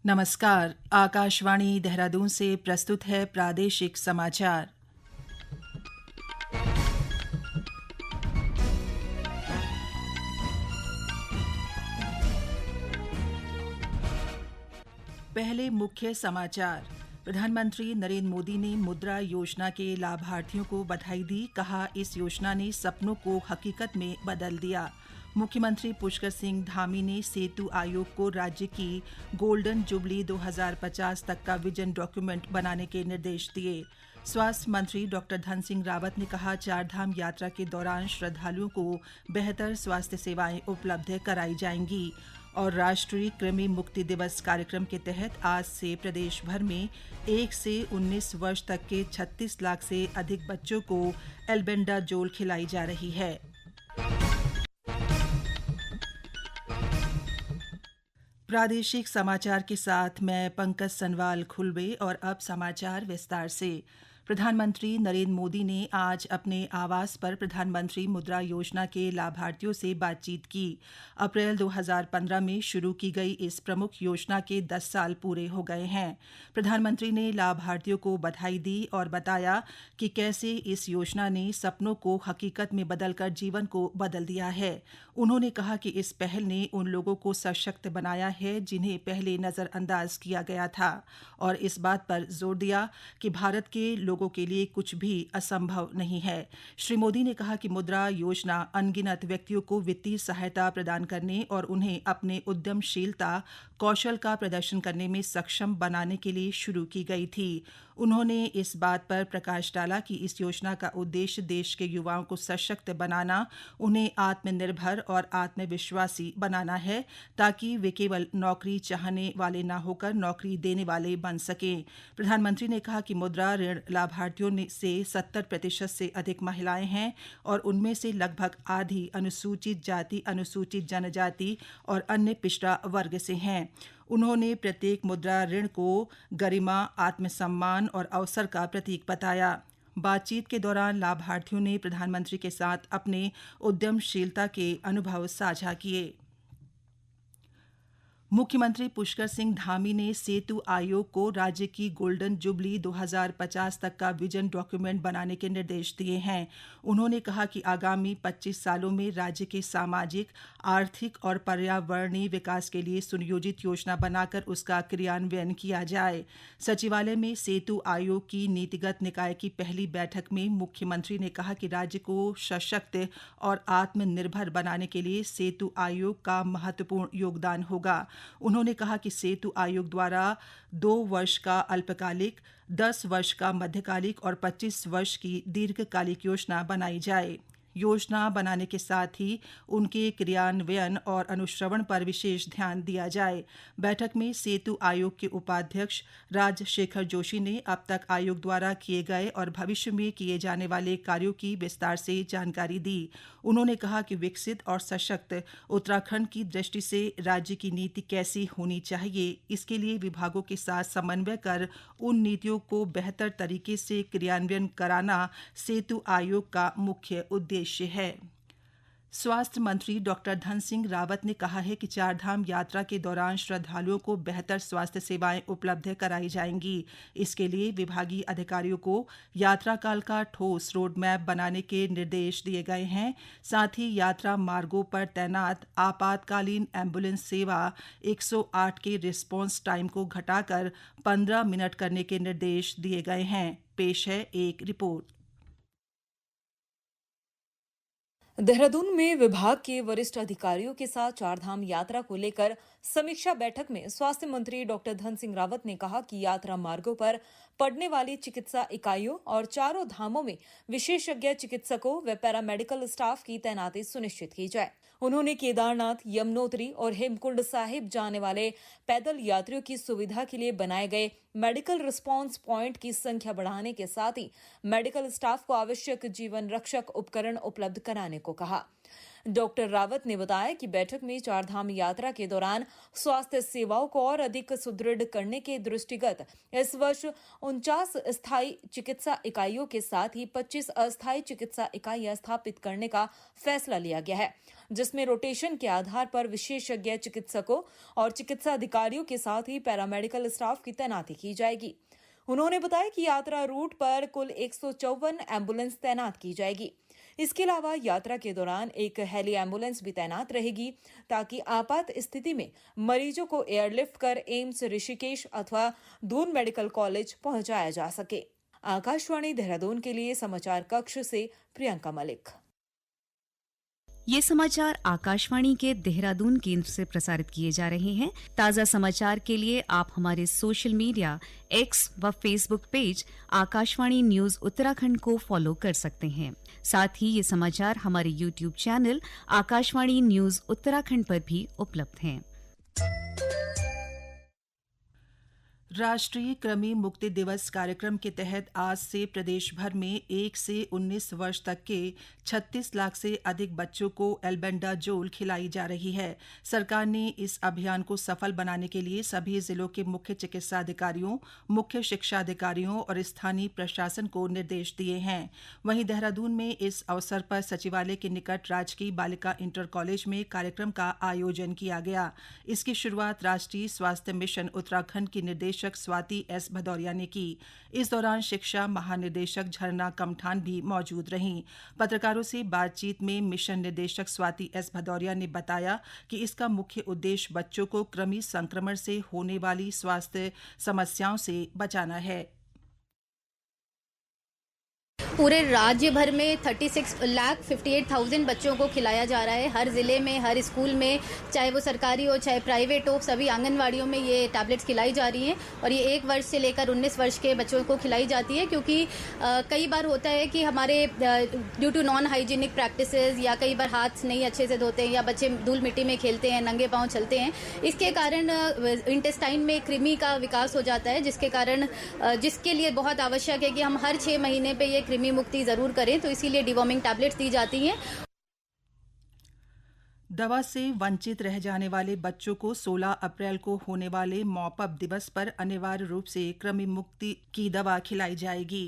नमस्कार। आकाशवाणी देहरादून से प्रस्तुत है प्रादेशिक समाचार। पहले मुख्य समाचार। प्रधानमंत्री नरेंद्र मोदी ने मुद्रा योजना के लाभार्थियों को बधाई दी। कहा, इस योजना ने सपनों को हकीकत में बदल दिया। मुख्यमंत्री पुष्कर सिंह धामी ने सेतु आयोग को राज्य की गोल्डन जुबली 2050 तक का विजन डॉक्यूमेंट बनाने के निर्देश दिए। स्वास्थ्य मंत्री डॉ धन सिंह रावत ने कहा, चारधाम यात्रा के दौरान श्रद्धालुओं को बेहतर स्वास्थ्य सेवाएं उपलब्ध कराई जाएंगी। और राष्ट्रीय कृमि मुक्ति दिवस कार्यक्रम के तहत आज से प्रदेश भर में 1 से 19 वर्ष तक के 36 लाख से अधिक बच्चों को एल्बेंडाजोल खिलाई जा रही है। प्रादेशिक समाचार के साथ मैं पंकज सनवाल खुलबे। और अब समाचार विस्तार से। प्रधानमंत्री नरेंद्र मोदी ने आज अपने आवास पर प्रधानमंत्री मुद्रा योजना के लाभार्थियों से बातचीत की। अप्रैल 2015 में शुरू की गई इस प्रमुख योजना के 10 साल पूरे हो गए हैं। प्रधानमंत्री ने लाभार्थियों को बधाई दी और बताया कि कैसे इस योजना ने सपनों को हकीकत में बदलकर जीवन को बदल दिया है। उन्होंने कहा कि इस पहल ने उन लोगों को सशक्त बनाया है जिन्हें पहले नजरअंदाज किया गया था, और इस बात पर जोर दिया कि भारत के लोगों के लिए कुछ भी असंभव नहीं है। श्री मोदी ने कहा कि मुद्रा योजना अनगिनत व्यक्तियों को वित्तीय सहायता प्रदान करने और उन्हें अपने उद्यमशीलता कौशल का प्रदर्शन करने में सक्षम बनाने के लिए शुरू की गई थी। उन्होंने इस बात पर प्रकाश डाला कि इस योजना का उद्देश्य देश के युवाओं को सशक्त बनाना, उन्हें आत्मनिर्भर और आत्मविश्वासी बनाना है, ताकि वे केवल नौकरी चाहने वाले न होकर नौकरी देने वाले बन सकें। प्रधानमंत्री ने कहा कि मुद्रा ऋण लाभार्थियों से 70% से अधिक महिलाएं हैं और उनमें से लगभग आधी अनुसूचित जाति, अनुसूचित जनजाति और अन्य पिछड़ा वर्ग से हैं। उन्होंने प्रत्येक मुद्रा ऋण को गरिमा, आत्मसम्मान और अवसर का प्रतीक बताया। बातचीत के दौरान लाभार्थियों ने प्रधानमंत्री के साथ अपने उद्यमशीलता के अनुभव साझा किए। मुख्यमंत्री पुष्कर सिंह धामी ने सेतु आयोग को राज्य की गोल्डन जुबली 2050 तक का विजन डॉक्यूमेंट बनाने के निर्देश दिए हैं। उन्होंने कहा कि आगामी 25 सालों में राज्य के सामाजिक, आर्थिक और पर्यावरणीय विकास के लिए सुनियोजित योजना बनाकर उसका क्रियान्वयन किया जाए। सचिवालय में सेतु आयोग की नीतिगत निकाय की पहली बैठक में मुख्यमंत्री ने कहा कि राज्य को सशक्त और आत्मनिर्भर बनाने के लिए सेतु आयोग का महत्वपूर्ण योगदान होगा। उन्होंने कहा कि सेतु आयोग द्वारा 2 वर्ष का अल्पकालिक, 10 वर्ष का मध्यकालिक और 25 वर्ष की दीर्घकालिक योजना बनाई जाए। योजना बनाने के साथ ही उनके क्रियान्वयन और अनुश्रवण पर विशेष ध्यान दिया जाए। बैठक में सेतु आयोग के उपाध्यक्ष राजशेखर जोशी ने अब तक आयोग द्वारा किए गए और भविष्य में किए जाने वाले कार्यों की विस्तार से जानकारी दी। उन्होंने कहा कि विकसित और सशक्त उत्तराखंड की दृष्टि से राज्य की नीति कैसी होनी चाहिए, इसके लिए विभागों के साथ समन्वय कर उन नीतियों को बेहतर तरीके से क्रियान्वयन कराना सेतु आयोग का मुख्य उद्देश्य है। स्वास्थ्य मंत्री डॉ धन सिंह रावत ने कहा है कि चारधाम यात्रा के दौरान श्रद्धालुओं को बेहतर स्वास्थ्य सेवाएं उपलब्ध कराई जाएंगी। इसके लिए विभागीय अधिकारियों को यात्रा काल का ठोस रोड मैप बनाने के निर्देश दिए गए हैं। साथ ही यात्रा मार्गों पर तैनात आपातकालीन एम्बुलेंस सेवा 108 के रिस्पांस टाइम को घटाकर 15 मिनट करने के निर्देश दिए गए हैं। पेश है एक रिपोर्ट। देहरादून में विभाग के वरिष्ठ अधिकारियों के साथ चारधाम यात्रा को लेकर समीक्षा बैठक में स्वास्थ्य मंत्री डॉक्टर धन सिंह रावत ने कहा कि यात्रा मार्गों पर पड़ने वाली चिकित्सा इकाइयों और चारों धामों में विशेषज्ञ चिकित्सकों व पैरामेडिकल स्टाफ की तैनाती सुनिश्चित की जाए। उन्होंने केदारनाथ, यमुनोत्री और हेमकुंड साहिब जाने वाले पैदल यात्रियों की सुविधा के लिए बनाए गए मेडिकल रिस्पांस पॉइंट की संख्या बढ़ाने के साथ ही मेडिकल स्टाफ को आवश्यक जीवन रक्षक उपकरण उपलब्ध कराने को कहा। डॉक्टर रावत ने बताया कि बैठक में चारधाम यात्रा के दौरान स्वास्थ्य सेवाओं को और अधिक सुदृढ़ करने के दृष्टिगत इस वर्ष 49 स्थायी चिकित्सा इकाइयों के साथ ही 25 अस्थायी चिकित्सा इकाइयां स्थापित करने का फैसला लिया गया है, जिसमें रोटेशन के आधार पर विशेषज्ञ चिकित्सकों और चिकित्सा अधिकारियों के साथ ही पैरामेडिकल स्टाफ की तैनाती की जाएगी। उन्होंने बताया कि यात्रा रूट पर कुल 154 एम्बुलेंस तैनात की जाएगी। इसके अलावा यात्रा के दौरान एक हेली एम्बुलेंस भी तैनात रहेगी, ताकि आपात स्थिति में मरीजों को एयरलिफ्ट कर एम्स ऋषिकेश अथवा दून मेडिकल कॉलेज पहुंचाया जा सके। आकाशवाणी देहरादून के लिए समाचार कक्ष से प्रियंका मलिक। ये समाचार आकाशवाणी के देहरादून केंद्र से प्रसारित किए जा रहे हैं। ताज़ा समाचार के लिए आप हमारे सोशल मीडिया एक्स व Facebook page Akashvani news Uttarakhand को फॉलो कर सकते हैं। साथ ही ये समाचार हमारे YouTube channel Akashvani news Uttarakhand पर भी उपलब्ध हैं। राष्ट्रीय कृमि मुक्ति दिवस कार्यक्रम के तहत आज से प्रदेश भर में 1 से 19 वर्ष तक के 36 लाख से अधिक बच्चों को एल्बेंडाजोल खिलाई जा रही है। सरकार ने इस अभियान को सफल बनाने के लिए सभी जिलों के मुख्य चिकित्सा अधिकारियों, मुख्य शिक्षा अधिकारियों और स्थानीय प्रशासन को निर्देश दिए हैं। वहीं देहरादून में इस अवसर पर सचिवालय के निकट राजकीय बालिका इंटर कॉलेज में कार्यक्रम का आयोजन किया गया। इसकी शुरुआत राष्ट्रीय स्वास्थ्य मिशन उत्तराखंड की निर्देशक स्वाति एस भदौरिया ने की। इस दौरान शिक्षा महानिदेशक झरना कमठान भी मौजूद रहीं। पत्रकारों से बातचीत में मिशन निदेशक स्वाति एस भदौरिया ने बताया कि इसका मुख्य उद्देश्य बच्चों को कृमि संक्रमण से होने वाली स्वास्थ्य समस्याओं से बचाना है। पूरे राज्य भर में 36,58,000 बच्चों को खिलाया जा रहा है। हर जिले में, हर स्कूल में, चाहे वो सरकारी हो चाहे प्राइवेट हो, सभी आंगनवाड़ियों में ये टैबलेट्स खिलाई जा रही हैं और ये 1 वर्ष से लेकर 19 वर्ष के बच्चों को खिलाई जाती है। क्योंकि कई बार होता है कि हमारे due to non hygienic practices या कई बार हाथ नहीं अच्छे से धोते हैं या बच्चे धूल मिट्टी में खेलते हैं, नंगे पाँव चलते हैं, इसके कारण इंटेस्टाइन में कृमि का विकास हो जाता है, जिसके लिए बहुत आवश्यक है कि हम हर 6 महीने पे ये कृमि मुक्ति जरूर करें। तो इसीलिए डिवॉर्मिंग टैबलेट्स दी जाती हैं। दवा से वंचित रह जाने वाले बच्चों को 16 अप्रैल को होने वाले मॉपअप दिवस पर अनिवार्य रूप से कृमि मुक्ति की दवा खिलाई जाएगी।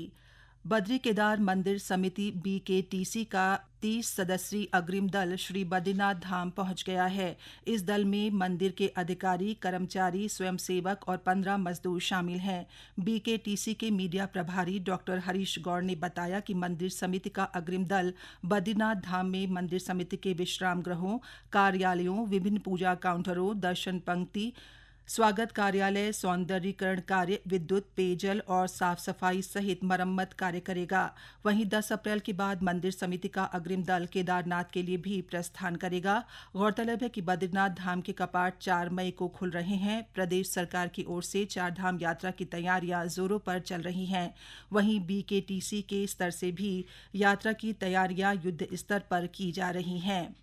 बद्री केदार मंदिर समिति BKTC का 30 सदस्यीय अग्रिम दल श्री बद्रीनाथ धाम पहुंच गया है। इस दल में मंदिर के अधिकारी, कर्मचारी, स्वयंसेवक और 15 मजदूर शामिल हैं। BKTC के मीडिया प्रभारी डॉक्टर हरीश गौड़ ने बताया कि मंदिर समिति का अग्रिम दल बद्रीनाथ धाम में मंदिर समिति के विश्राम गृहों, कार्यालयों, विभिन्न पूजा काउंटरों, दर्शन पंक्ति, स्वागत कार्यालय, सौंदर्यीकरण कार्य, विद्युत, पेयजल और साफ सफाई सहित मरम्मत कार्य करेगा। वहीं 10 अप्रैल के बाद मंदिर समिति का अग्रिम दल केदारनाथ के लिए भी प्रस्थान करेगा। गौरतलब है कि बद्रीनाथ धाम के कपाट 4 मई को खुल रहे हैं। प्रदेश सरकार की ओर से चारधाम यात्रा की तैयारियां जोरों पर चल रही हैं। वहीं BKTC के स्तर से भी यात्रा की तैयारियां युद्ध स्तर पर की जा रही हैं।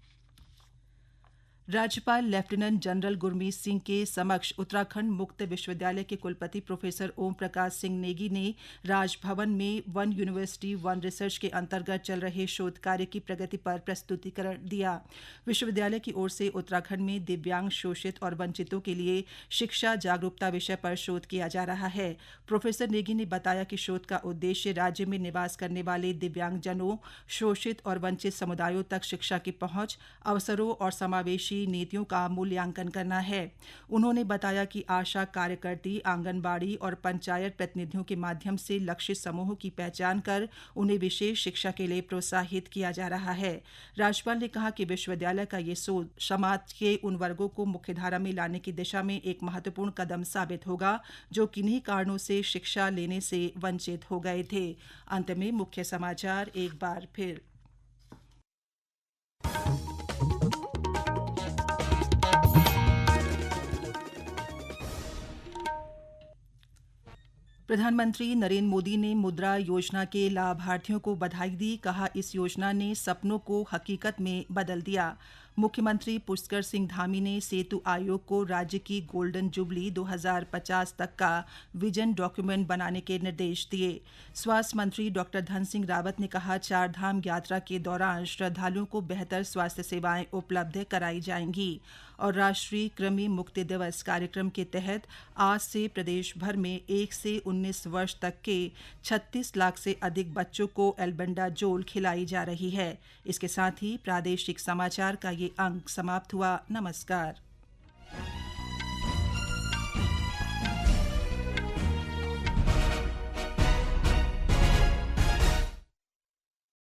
राज्यपाल लेफ्टिनेंट जनरल गुरमीत सिंह के समक्ष उत्तराखंड मुक्त विश्वविद्यालय के कुलपति प्रोफेसर ओम प्रकाश सिंह नेगी ने राजभवन में वन यूनिवर्सिटी वन रिसर्च के अंतर्गत चल रहे शोध कार्य की प्रगति पर प्रस्तुतिकरण दिया। विश्वविद्यालय की ओर से उत्तराखंड में दिव्यांग, शोषित और वंचितों के लिए शिक्षा जागरूकता विषय पर शोध किया जा रहा है। प्रोफेसर नेगी ने बताया कि शोध का उद्देश्य राज्य में निवास करने वाले दिव्यांगजनों, शोषित और वंचित समुदायों तक शिक्षा की पहुंच, अवसरों और समावेशी नीतियों का मूल्यांकन करना है। उन्होंने बताया कि आशा कार्यकर्ती, आंगनबाड़ी और पंचायत प्रतिनिधियों के माध्यम से लक्षित समूहों की पहचान कर उन्हें विशेष शिक्षा के लिए प्रोत्साहित किया जा रहा है। राज्यपाल ने कहा कि विश्वविद्यालय का ये शोध समाज के उन वर्गों को मुख्यधारा में लाने की दिशा में एक महत्वपूर्ण कदम साबित होगा जो किन्हीं कारणों से शिक्षा लेने से वंचित हो गए थे। अंत में मुख्य समाचार एक बार फिर। प्रधानमंत्री नरेंद्र मोदी ने मुद्रा योजना के लाभार्थियों को बधाई दी। कहा, इस योजना ने सपनों को हकीकत में बदल दिया। मुख्यमंत्री पुष्कर सिंह धामी ने सेतु आयोग को राज्य की गोल्डन जुबली 2050 तक का विजन डॉक्यूमेंट बनाने के निर्देश दिए। स्वास्थ्य मंत्री डॉ धन सिंह रावत ने कहा, चार धाम यात्रा के दौरान श्रद्धालुओं को बेहतर स्वास्थ्य सेवाएं उपलब्ध कराई जाएंगी और राष्ट्रीय कृमि मुक्ति दिवस कार्यक्रम के तहत आज से प्रदेश भर में 1 से 19 वर्ष तक के 36 लाख से अधिक बच्चों को एल्बेंडाजोल खिलाई जा रही है। इसके साथ ही प्रादेशिक समाचार का ये अंक समाप्त हुआ। नमस्कार।